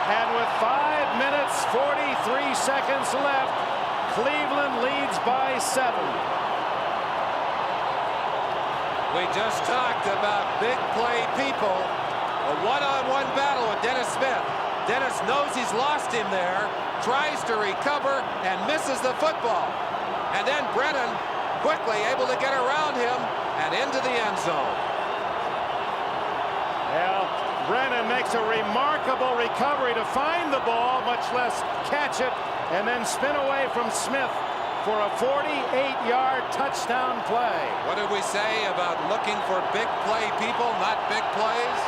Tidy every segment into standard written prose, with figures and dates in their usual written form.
And with 5 minutes 43 seconds left, Cleveland leads by 7. We just talked about big play people. A one-on-one battle with Dennis Smith. Dennis knows he's lost him there, tries to recover, and misses the football. And then Brennan quickly able to get around him and into the end zone. Well, Brennan makes a remarkable recovery to find the ball, much less catch it, and then spin away from Smith for a 48-yard touchdown play. What did we say about looking for big play people, not big plays?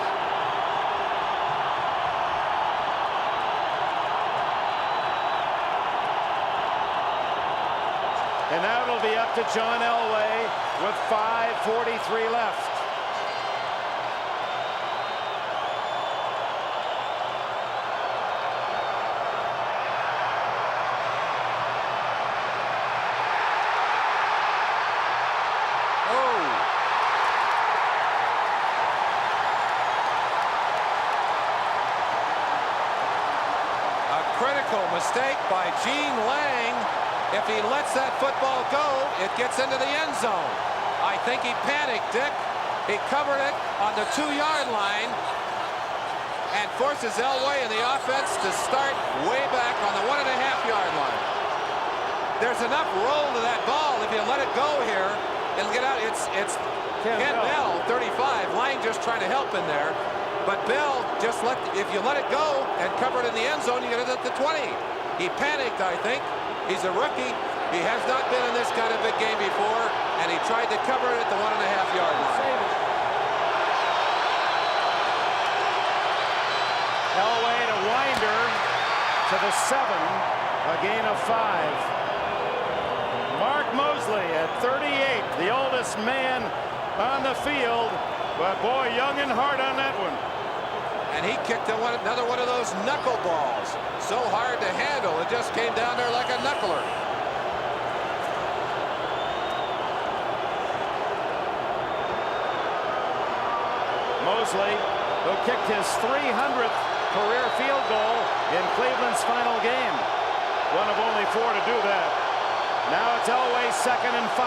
And now it'll be up to John Elway with 5:43 left. Critical mistake by Gene Lang. If he lets that football go, it gets into the end zone. I think he panicked, Dick. He covered it on the 2-yard line and forces Elway and the offense to start way back on the 1.5-yard line. There's enough roll to that ball. If you let it go here, it'll get out. It's Ken Bell, 35. Lang just trying to help in there. But Bell just if you let it go and cover it in the end zone, you get it at the 20. He panicked, I think. He's a rookie. He has not been in this kind of big game before, and he tried to cover it at the 1.5-yard line. Elway to Winder to the 7, a gain of 5. Mark Mosley at 38, the oldest man on the field, but boy, young and hard on that one. And he kicked another one of those knuckle balls. So hard to handle, it just came down there like a knuckler. Mosley, who kicked his 300th career field goal in Cleveland's final game. One of only 4 to do that. Now it's Elway 2nd and 5.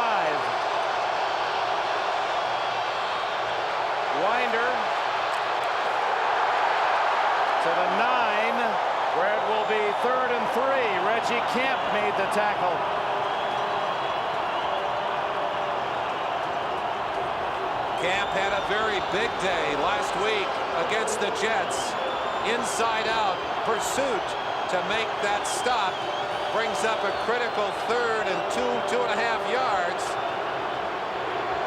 Winder to the 9, where it will be 3rd and 3. Reggie Camp made the tackle. Camp had a very big day last week against the Jets. Inside out pursuit to make that stop. Brings up a critical 3rd and 2.5 yards.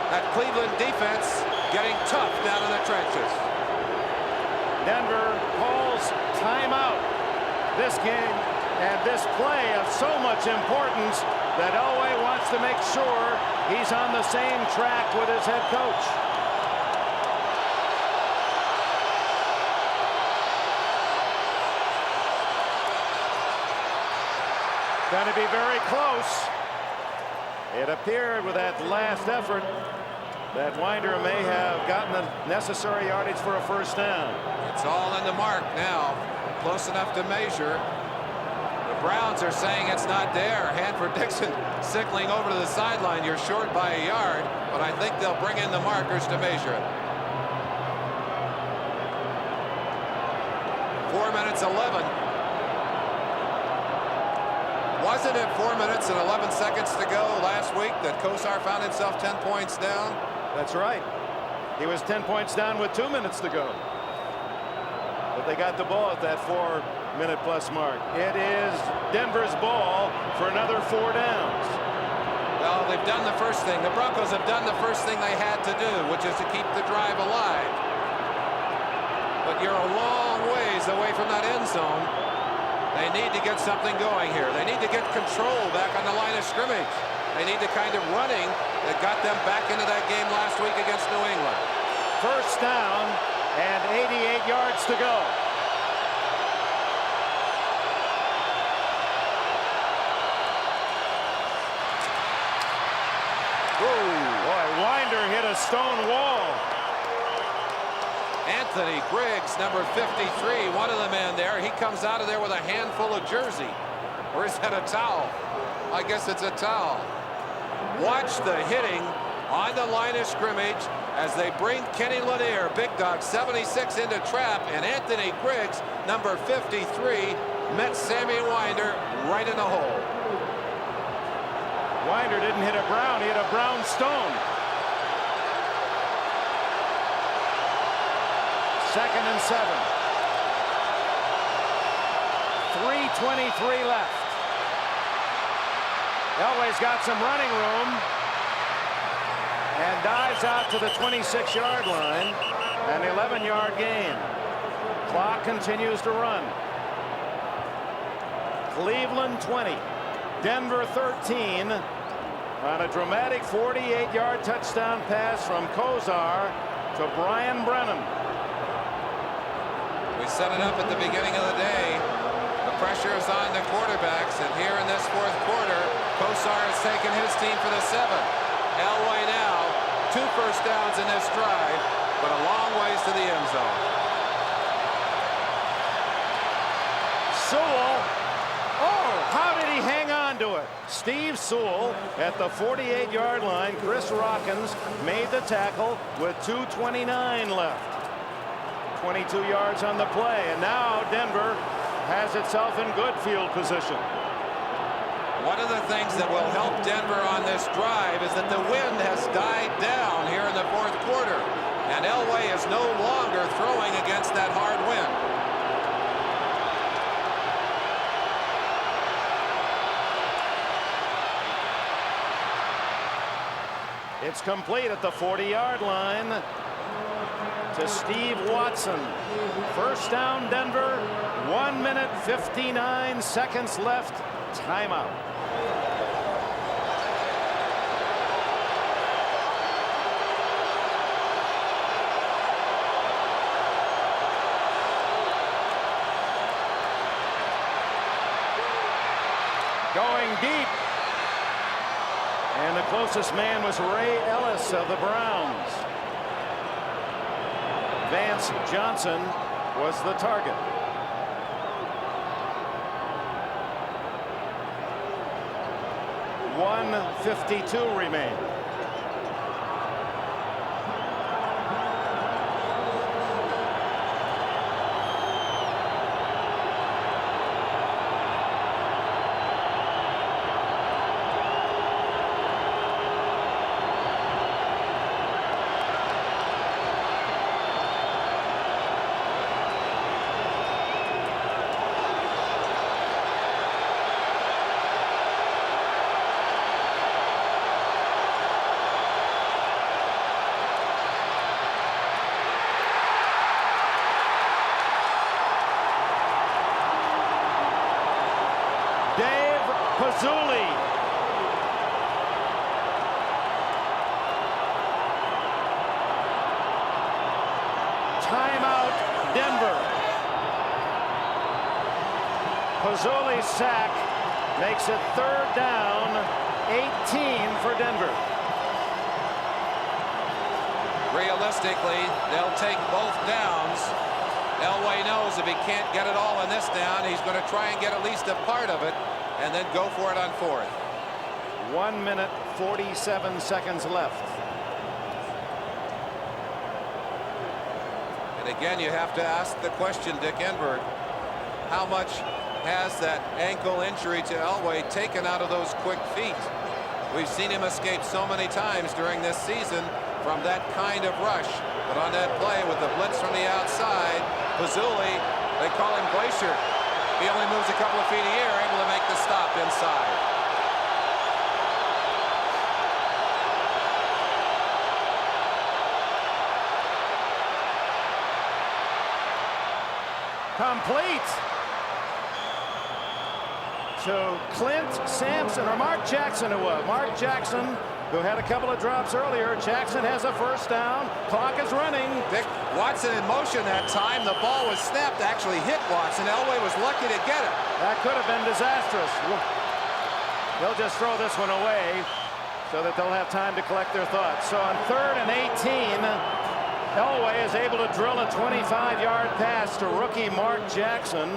That Cleveland defense getting tough down in the trenches. Denver calls timeout. This game and this play of so much importance that Elway wants to make sure he's on the same track with his head coach. Going to be very close. It appeared with that last effort that Winder may have gotten the necessary yardage for a first down. It's all in the mark now. Close enough to measure. The Browns are saying it's not there. Hanford Dixon signaling over to the sideline. You're short by a yard, but I think they'll bring in the markers to measure it. 4 minutes 11. Wasn't it 4 minutes and 11 seconds to go last week that Kosar found himself 10 points down? That's right. He was 10 points down with 2 minutes to go. But they got the ball at that 4-minute-plus mark. It is Denver's ball for another 4 downs. Well, they've done the first thing. The Broncos have done the first thing they had to do, which is to keep the drive alive. But you're a long ways away from that end zone. They need to get something going here. They need to get control back on the line of scrimmage. They need the kind of running that got them back into that game last week against New England. First down and 88 yards to go. Boy, Winder hit a stone wall. Anthony Griggs, number 53, one of the men there. He he comes out of there with a handful of jersey. Or is that a towel? I guess it's a towel. Watch the hitting on the line of scrimmage as they bring Kenny Lanier, big dog, 76, into trap, and Anthony Griggs, number 53, met Sammy Winder right in the hole. Winder didn't hit a Brown, he hit a Brown stone. 2nd and 7. 3:23 left. Elway's got some running room and dives out to the 26-yard line. An 11-yard gain. Clock continues to run. Cleveland 20, Denver 13 on a dramatic 48-yard touchdown pass from Kozar to Brian Brennan. We set it up at the beginning of the day. The pressure is on the quarterbacks, and here in this fourth quarter, Kozar has taken his team for the 7. Elway now, 2 first downs in this drive, but a long ways to the end zone. Sewell. Oh, how did he hang on to it? Steve Sewell at the 48-yard line. Chris Rockins made the tackle with 2:29 left. 22 yards on the play, and now Denver has itself in good field position. One of the things that will help Denver on this drive is that the wind has died down here in the fourth quarter, and Elway is no longer throwing against that hard wind. It's complete at the 40-yard line to Steve Watson. First down, Denver. 1 minute 59 seconds left. Timeout. Going deep. And the closest man was Ray Ellis of the Browns. Vance Johnson was the target. .152 remain. Pazzulli. Timeout, Denver. Pazzulli's sack makes it 3rd down, 18 for Denver. Realistically, they'll take both downs. Elway knows if he can't get it all in this down, he's going to try and get at least a part of it and then go for it on 4th. 1 minute 47 seconds left. And again, you have to ask the question, Dick Enberg, how much has that ankle injury to Elway taken out of those quick feet? We've seen him escape so many times during this season from that kind of rush. But on that play with the blitz from the outside, Pazzulli, they call him Glacier. He only moves a couple of feet a year, able to make the stop inside. Complete to Clint Sampson, or Mark Jackson, Mark Jackson, who had a couple of drops earlier. Jackson has a first down. Clock is running. Dick, Watson in motion that time. The ball was snapped, actually hit Watson. Elway was lucky to get it. That could have been disastrous. They'll just throw this one away so that they'll have time to collect their thoughts. So on 3rd and 18, Elway is able to drill a 25-yard pass to rookie Mark Jackson,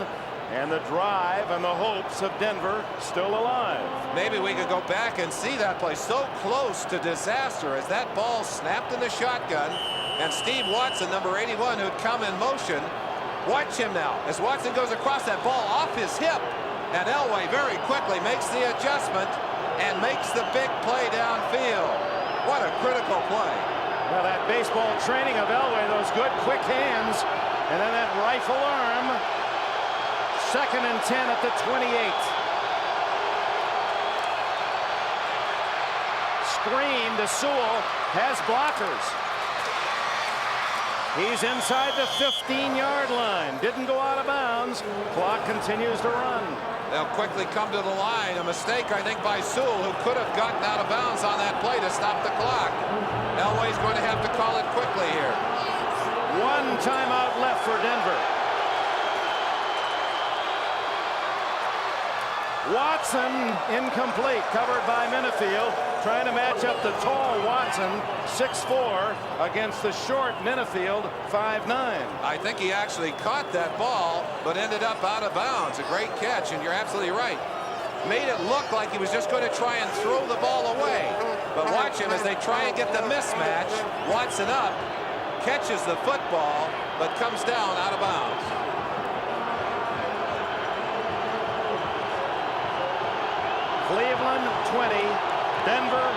and the drive and the hopes of Denver still alive. Maybe we could go back and see that play. So close to disaster as that ball snapped in the shotgun, and Steve Watson, number 81, who'd come in motion. Watch him now as Watson goes across that ball off his hip, and Elway very quickly makes the adjustment and makes the big play downfield. What a critical play. Well, that baseball training of Elway, those good quick hands, and then that rifle arm. 2nd and 10 at the 28. Screen to Sewell, has blockers. He's inside the 15-yard line. Didn't go out of bounds. Clock continues to run. They'll quickly come to the line. A mistake, I think, by Sewell, who could have gotten out of bounds on that play to stop the clock. Elway's going to have to call it quickly here. 1 timeout left for Denver. Watson incomplete, covered by Minifield, trying to match up the tall Watson, 6'4", against the short Minifield, 5'9". I think he actually caught that ball, but ended up out of bounds. A great catch, and you're absolutely right. Made it look like he was just going to try and throw the ball away. But watch him as they try and get the mismatch. Watson up, catches the football, but comes down out of bounds. Cleveland 20, Denver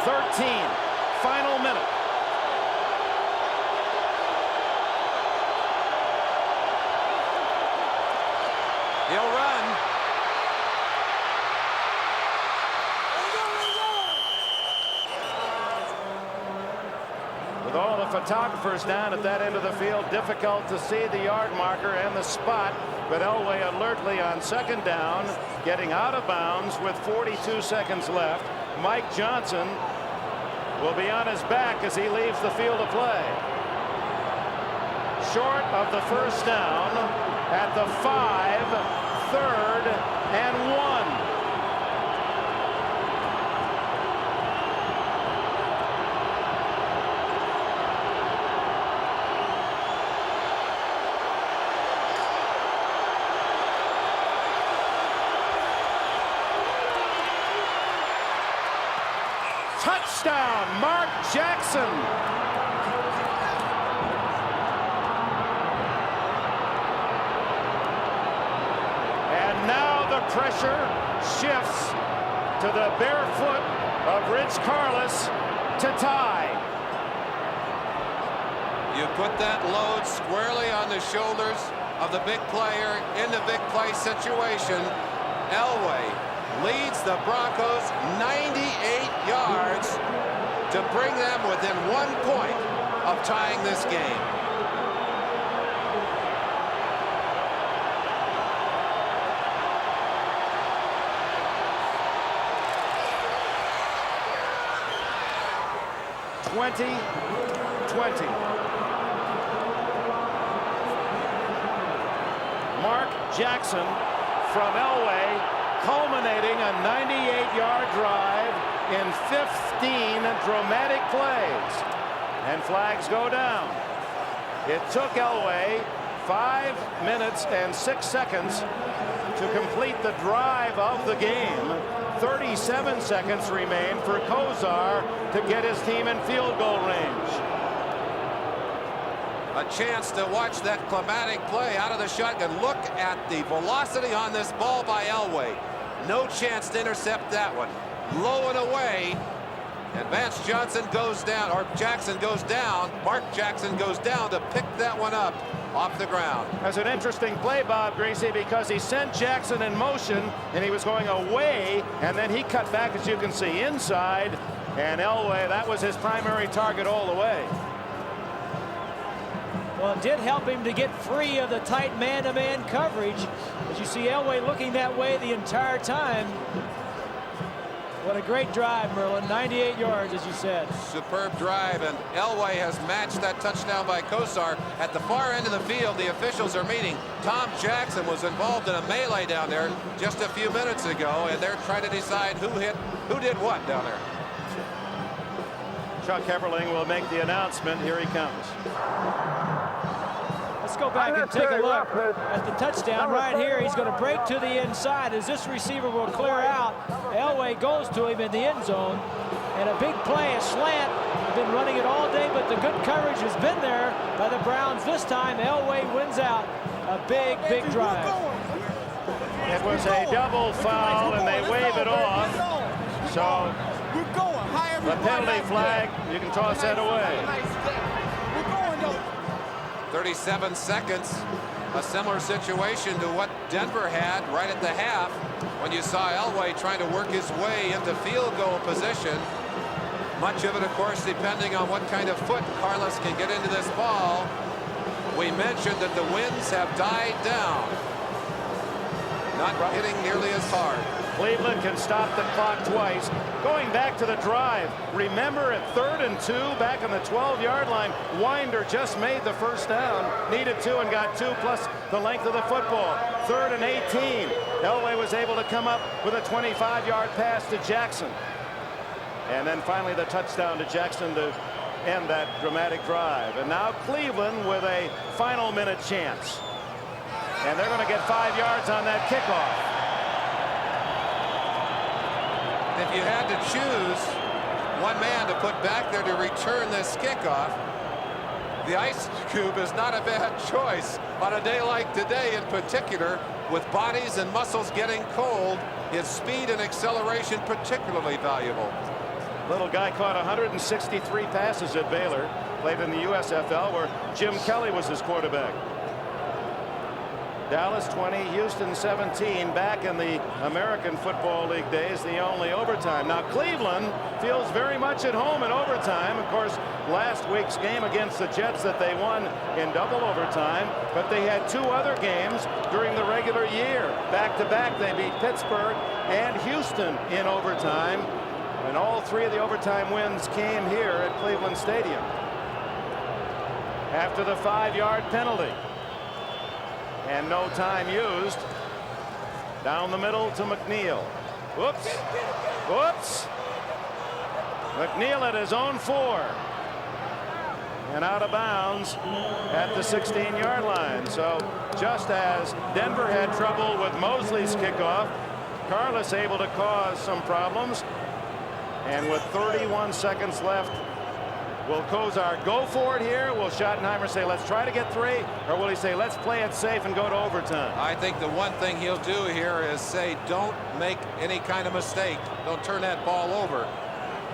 13. Final minute. He'll run. With all the photographers down at that end of the field, difficult to see the yard marker and the spot, but Elway alertly on 2nd down, getting out of bounds with 42 seconds left. Mike Johnson will be on his back as he leaves the field of play. Short of the 1st down at the 5, 3rd and 1. Touchdown, Mark Jackson. And now the pressure shifts to the bare foot of Rich Karlis to tie. You put that load squarely on the shoulders of the big player in the big play situation. Elway leads the Broncos 98 yards to bring them within 1 point of tying this game. Mark Jackson from Elway, culminating a 98-yard drive in 15 dramatic plays. And flags go down. It took Elway 5 minutes and 6 seconds to complete the drive of the game. 37 seconds remain for Kozar to get his team in field goal range. A chance to watch that climatic play out of the shotgun. Look at the velocity on this ball by Elway. No chance to intercept that one. Low and away. And Vance Johnson goes down, or Jackson goes down. Mark Jackson goes down to pick that one up off the ground. That's an interesting play, Bob Greasy, because he sent Jackson in motion and he was going away, and then he cut back, as you can see, inside. And Elway, that was his primary target all the way. Well, it did help him to get free of the tight man-to-man coverage. As you see Elway looking that way the entire time. What a great drive, Merlin. 98 yards, as you said. Superb drive, and Elway has matched that touchdown by Kozar. At the far end of the field, the officials are meeting. Tom Jackson was involved in a melee down there just a few minutes ago, and they're trying to decide who did what down there. Chuck Everling will make the announcement. Here he comes. Let's go back and take a look at the touchdown right here. He's going to break to the inside as this receiver will clear out. Elway goes to him in the end zone. And a big play, a slant. They've been running it all day, but the good coverage has been there by the Browns. This time, Elway wins out. A big, big drive. It was a double foul, and they wave it off. So the penalty flag, you can toss that away. 37 seconds. A similar situation to what Denver had right at the half when you saw Elway trying to work his way into field goal position. Much of it, of course, depending on what kind of foot Carlos can get into this ball. We mentioned that the winds have died down. Not hitting nearly as hard. Cleveland can stop the clock twice. Going back to the drive, remember at 3rd and 2 back on the 12-yard line, Winder just made the first down, needed 2 and got 2 plus the length of the football. 3rd and 18. Elway was able to come up with a 25-yard pass to Jackson. And then finally the touchdown to Jackson to end that dramatic drive. And now Cleveland with a final minute chance. And they're going to get 5 yards on that kickoff. If you had to choose one man to put back there to return this kickoff, the ice cube is not a bad choice on a day like today, in particular with bodies and muscles getting cold. His speed and acceleration particularly valuable. Little guy caught 163 passes at Baylor, played in the USFL where Jim Kelly was his quarterback. Dallas 20, Houston 17, back in the American Football League days, the only overtime. Now Cleveland feels very much at home in overtime. Of course, last week's game against the Jets that they won in double overtime, but they had 2 other games during the regular year. Back to back, they beat Pittsburgh and Houston in overtime, and all 3 of the overtime wins came here at Cleveland Stadium. After the 5-yard penalty. And no time used. Down the middle to McNeil. Whoops. Whoops. McNeil at his own 4. And out of bounds at the 16-yard line. So just as Denver had trouble with Mosley's kickoff, Carlos able to cause some problems. And with 31 seconds left, will Kozar go for it here? Will Schottenheimer say, let's try to get 3? Or will he say, let's play it safe and go to overtime? I think the one thing he'll do here is say, don't make any kind of mistake. Don't turn that ball over.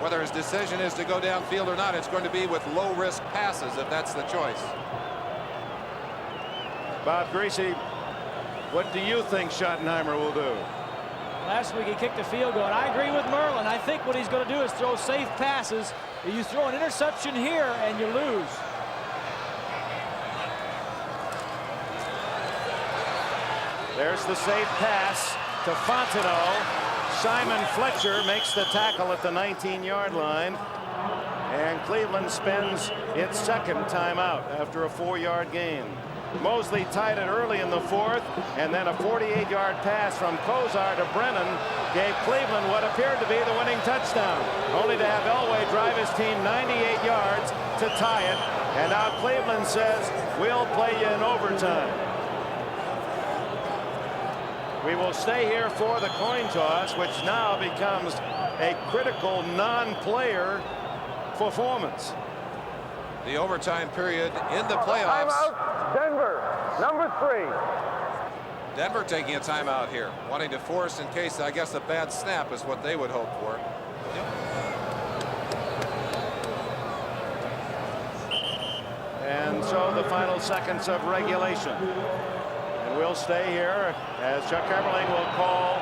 Whether his decision is to go downfield or not, it's going to be with low-risk passes if that's the choice. Bob Greasy, what do you think Schottenheimer will do? Last week he kicked a field goal, and I agree with Merlin. I think what he's going to do is throw safe passes. You throw an interception here and you lose. There's the safe pass to Fontenot. Simon Fletcher makes the tackle at the 19-yard line. And Cleveland spends its 2nd timeout after a 4-yard gain. Mosley tied it early in the 4th, and then a 48-yard pass from Kozar to Brennan gave Cleveland what appeared to be the winning touchdown, only to have Elway drive his team 98 yards to tie it. And now Cleveland says, we'll play you in overtime. We will stay here for the coin toss, which now becomes a critical non-player performance. The overtime period in the playoffs. Timeout, Denver, number 3. Denver taking a timeout here, wanting to force in case, I guess, a bad snap is what they would hope for. And so the final seconds of regulation. And we'll stay here as Chuck Everling will call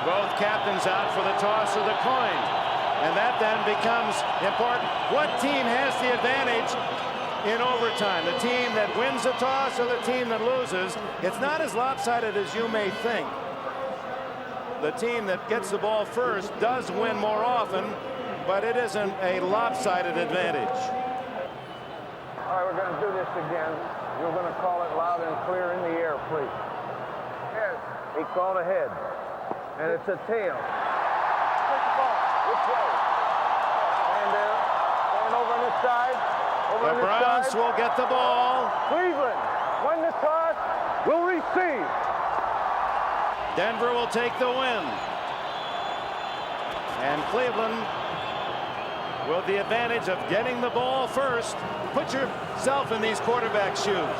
both captains out for the toss of the coin. And that then becomes important. What team has the advantage in overtime? The team that wins the toss or the team that loses? It's not as lopsided as you may think. The team that gets the ball first does win more often, but it isn't a lopsided advantage. All right, we're going to do this again. You're going to call it loud and clear in the air, please. Head. He called a head. And it's a tail. Take the ball. Which way? Stand there. Stand side. Over The on this Browns side. will get the ball. Cleveland won the toss. Will receive. Denver will take the win. And Cleveland with the advantage of getting the ball first. Put yourself in these quarterback shoes.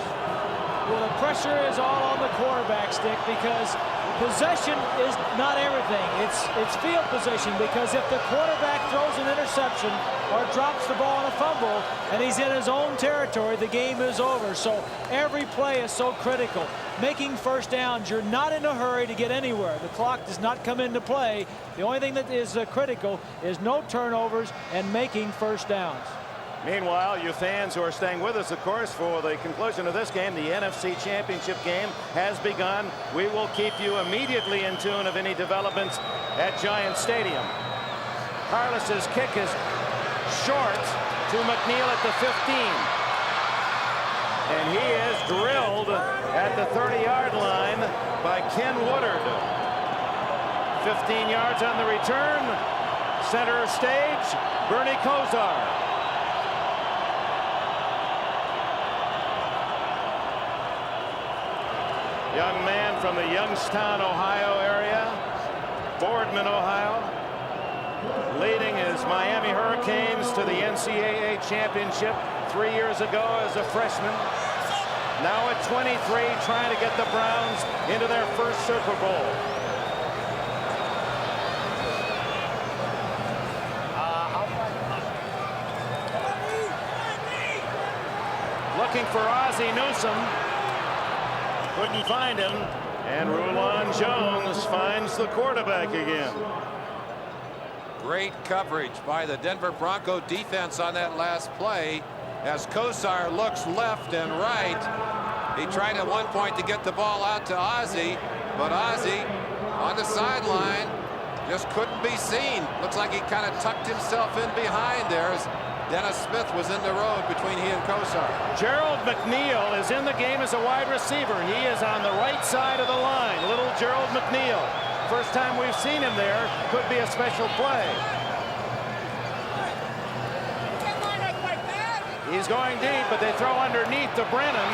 Well, the pressure is all on the quarterback, Stick, because possession is not everything. It's field position, because if the quarterback throws an interception or drops the ball in a fumble and he's in his own territory, the game is over. So every play is so critical. Making first downs, you're not in a hurry to get anywhere. The clock does not come into play. The only thing that is critical is no turnovers and making first downs. Meanwhile, you fans who are staying with us, of course, for the conclusion of this game, the NFC Championship game has begun. We will keep you immediately in tune of any developments at Giant Stadium. Carlos's kick is short to McNeil at the 15. And he is drilled at the 30-yard line by Ken Woodard. 15 yards on the return. Center stage, Bernie Kosar. Young man from the Youngstown, Ohio area, Boardman, Ohio, leading his Miami Hurricanes to the NCAA championship 3 years ago as a freshman. Now at 23, trying to get the Browns into their first Super Bowl. Looking for Ozzie Newsome. Couldn't find him, and Rulon Jones finds the quarterback again. Great coverage by the Denver Bronco defense on that last play as Kosar looks left and right. He tried at one point to get the ball out to Ozzie, but Ozzie on the sideline just couldn't be seen. Looks like he kind of tucked himself in behind there as Dennis Smith was in the road between he and Kosar. Gerald McNeil is in the game as a wide receiver. He is on the right side of the line. Little Gerald McNeil. First time we've seen him there. Could be a special play. He's going deep, but they throw underneath to Brennan.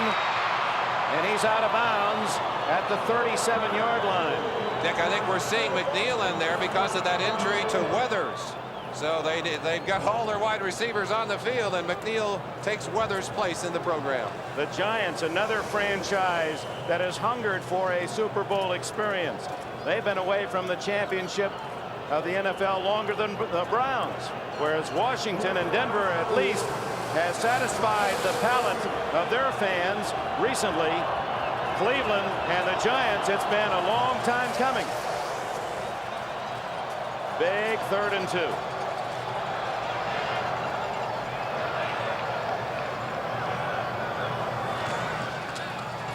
And he's out of bounds at the 37-yard line. Dick, I think we're seeing McNeil in there because of that injury to Weathers. So they've got all their wide receivers on the field, and McNeil takes Weathers' place in the program. The Giants, another franchise that has hungered for a Super Bowl experience. They've been away from the championship of the NFL longer than the Browns, whereas Washington and Denver at least has satisfied the palate of their fans recently. Cleveland and the Giants, it's been a long time coming. Big 3rd and 2.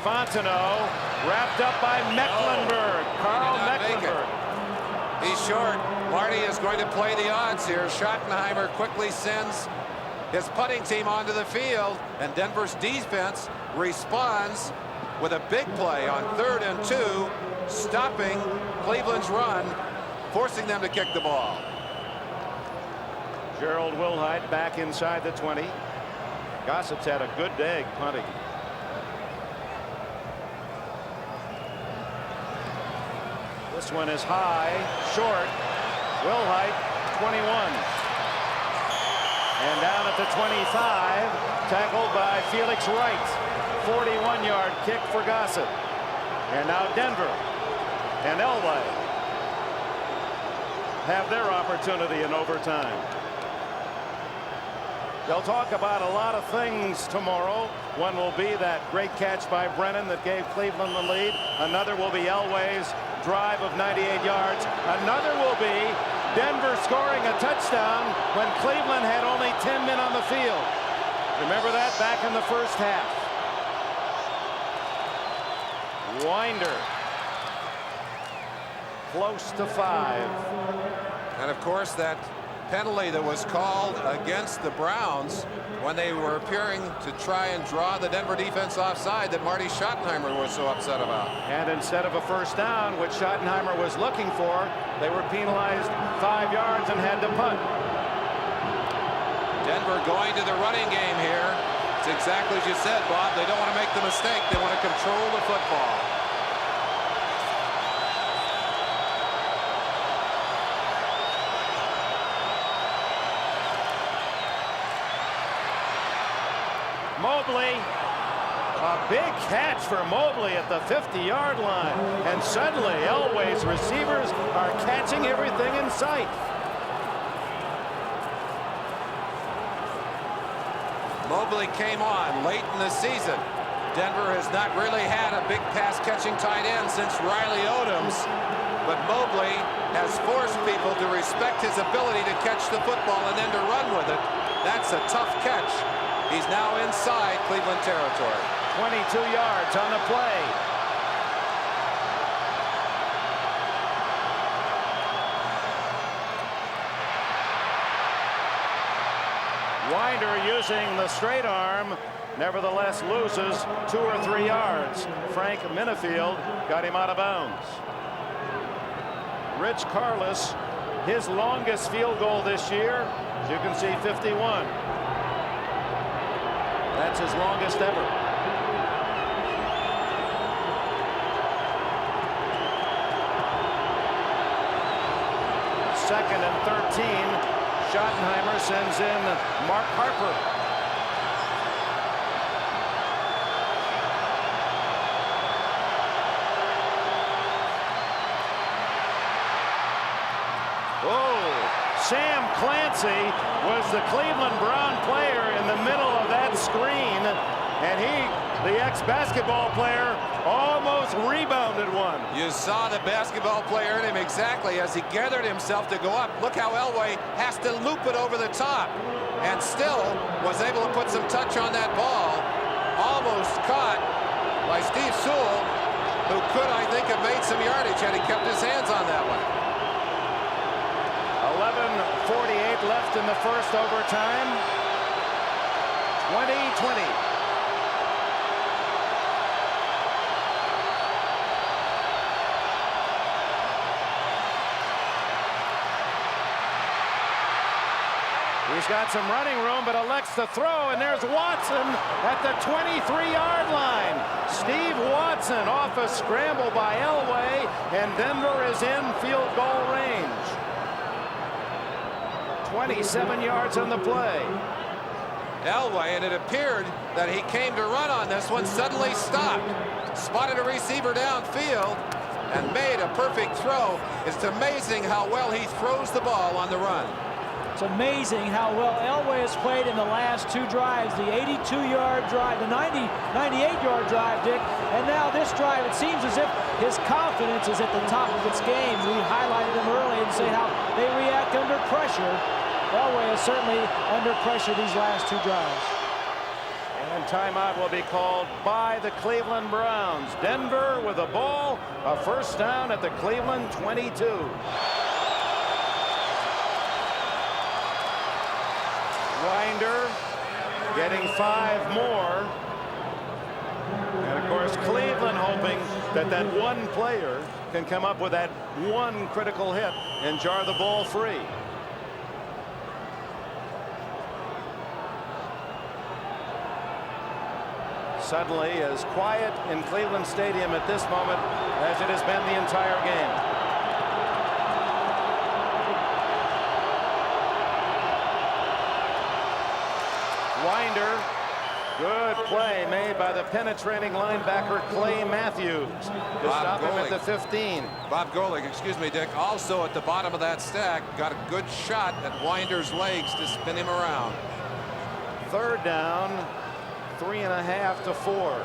Fontenot wrapped up by Mecklenburg. Carl Mecklenburg. He's short. Marty is going to play the odds here. Schottenheimer quickly sends his punting team onto the field, and Denver's defense responds with a big play on 3rd and 2, stopping Cleveland's run, forcing them to kick the ball. Gerald Wilhite back inside the 20. Gossip's had a good day punting. This one is high, short. Wilhite, 21. And down at the 25, tackled by Felix Wright. 41-yard kick for Gossip. And now Denver and Elway have their opportunity in overtime. They'll talk about a lot of things tomorrow. One will be that great catch by Brennan that gave Cleveland the lead. Another will be Elway's drive of 98 yards. Another will be Denver scoring a touchdown when Cleveland had only 10 men on the field. Remember that back in the first half. Winder close to 5. And of course that penalty that was called against the Browns when they were appearing to try and draw the Denver defense offside that Marty Schottenheimer was so upset about. And instead of a first down, which Schottenheimer was looking for, they were penalized 5 yards and had to punt. Denver going to the running game here. It's exactly as you said, Bob. They don't want to make the mistake. They want to control the football. Mobley, a big catch for Mobley at the 50-yard line. And suddenly Elway's receivers are catching everything in sight. Mobley came on late in the season. Denver has not really had a big pass-catching tight end since Riley Odoms. But Mobley has forced people to respect his ability to catch the football and then to run with it. That's a tough catch. He's now inside Cleveland territory. 22 yards on the play. Winder using the straight arm, nevertheless loses 2 or 3 yards. Frank Minifield got him out of bounds. Rich Carlos, his longest field goal this year, as you can see, 51. That's his longest ever. Second and 13. Schottenheimer sends in Mark Harper. Sam Clancy was the Cleveland Brown player in the middle of that screen, and he, the ex-basketball player, almost rebounded one. You saw the basketball player hit him exactly as he gathered himself to go up. Look how Elway has to loop it over the top, and still was able to put some touch on that ball. Almost caught by Steve Sewell, who could, I think, have made some yardage had he kept his hands on that one. 11:48 left in the first overtime. 20-20. He's got some running room, but elects to throw, and there's Watson at the 23-yard line. Steve Watson off a scramble by Elway, and Denver is in field goal range. 27 yards on the play. Elway, and it appeared that he came to run on this one, suddenly stopped, spotted a receiver downfield, and made a perfect throw. It's amazing how well he throws the ball on the run. It's amazing how well Elway has played in the last 2 drives. The 82-yard drive, the 98-yard drive, Dick, and now this drive. It seems as if his confidence is at the top of its game. We highlighted him early and say how they react under pressure. Elway is certainly under pressure these last 2 drives. And timeout will be called by the Cleveland Browns. Denver with the ball, a first down at the Cleveland 22. Winder getting 5 more. And of course, Cleveland hoping that that one player can come up with that one critical hit and jar the ball free. Suddenly as quiet in Cleveland Stadium at this moment as it has been the entire game. Winder, good play made by the penetrating linebacker Clay Matthews to stop him at the 15. Bob Golick, excuse me, Dick, also at the bottom of that stack, got a good shot at Winder's legs to spin him around. Third down, 3.5 to 4.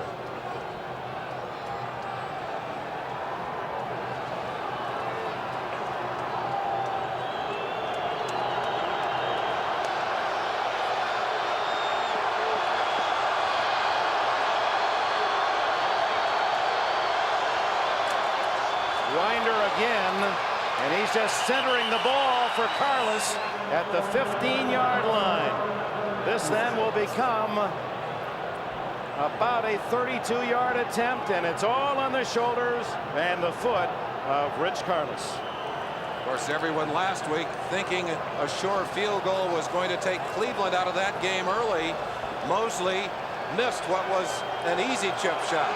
Winder again, and he's just centering the ball for Carlos at the 15-yard line. This then will become about a 32-yard attempt, and it's all on the shoulders and the foot of Rich Carlos. Of course, everyone last week thinking a sure field goal was going to take Cleveland out of that game early. Mosley missed what was an easy chip shot.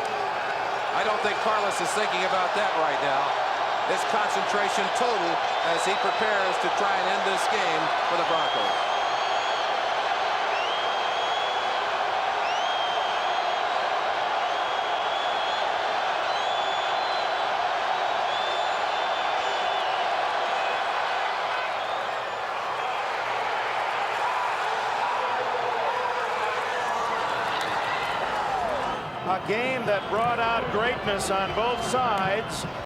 I don't think Carlos is thinking about that right now. His concentration total as he prepares to try and end this game for the Broncos. A game that brought out greatness on both sides.